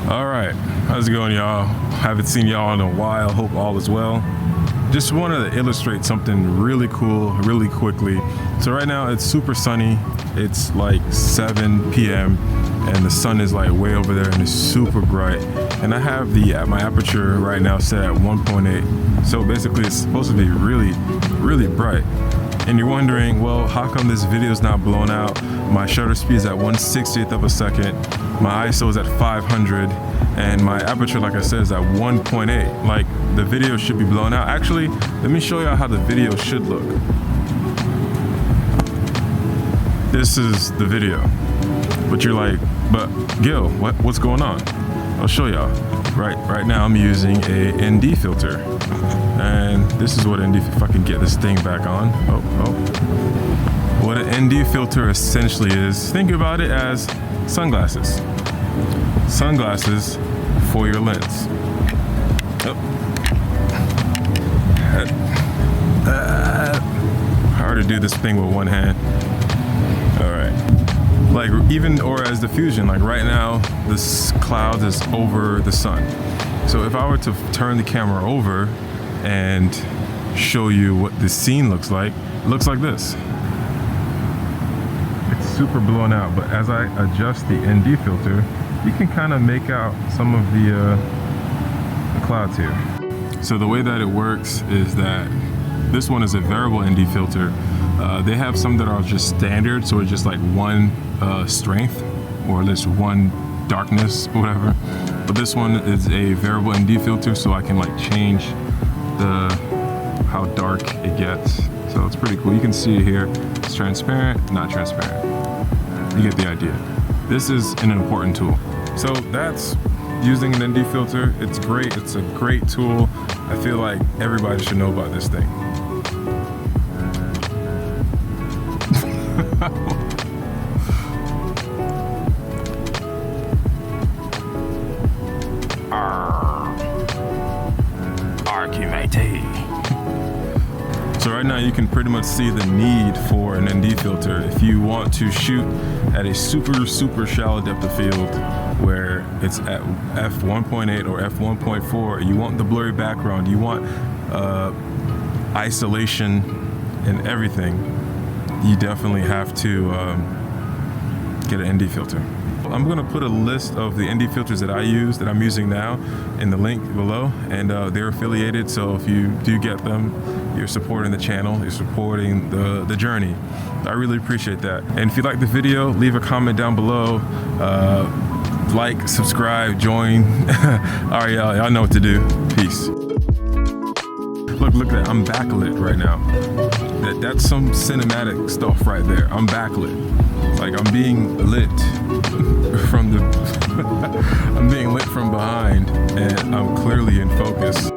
All right, how's it going, y'all? Haven't seen y'all in a while. Hope all is well. Just wanted to illustrate something really cool really quickly. So right now it's super sunny. It's like 7 p.m. and the sun is like way over there and it's super bright. And I have my aperture right now set at 1.8. So basically it's supposed to be really, really bright. And you're wondering, well, how come this video is not blown out? My shutter speed is at 1/60th of a second. My ISO is at 500, and my aperture, like I said, is at 1.8. Like, the video should be blown out. Actually, let me show you how the video should look. This is the video. But you're like, but Gil, what's going on? I'll show y'all. Right now I'm using a ND filter. And this is what ND, if I can get this thing back on. What an ND filter essentially is, think about it as sunglasses. Sunglasses for your lens. Hard to do this thing with one hand. All right. Like even, or as diffusion, like right now, this cloud is over the sun. So if I were to turn the camera over and show you what the scene looks like, it looks like this. It's super blown out, but as I adjust the ND filter, you can kind of make out some of the clouds here. So the way that it works is that this one is a variable ND filter. They have some that are just standard, so it's just like one strength or just one darkness or whatever. But this one is a variable ND filter, so I can like change how dark it gets. So it's pretty cool. You can see it here. It's transparent, not transparent. You get the idea. This is an important tool. So that's using an ND filter. It's great. It's a great tool. I feel like everybody should know about this thing. So right now you can pretty much see the need for an ND filter if you want to shoot at a super shallow depth of field where it's at f1.8 or f1.4. You want the blurry background, you want isolation and everything. You definitely have to get an ND filter. I'm gonna put a list of the ND filters that I use, that I'm using now, in the link below, and they're affiliated, so if you do get them, you're supporting the channel, you're supporting the journey. I really appreciate that. And if you like the video, leave a comment down below, like, subscribe, join. All right, y'all know what to do. Peace. Look at that, I'm backlit right now. That's some cinematic stuff right there. I'm backlit. Like I'm being lit from I'm being lit from behind, and I'm clearly in focus.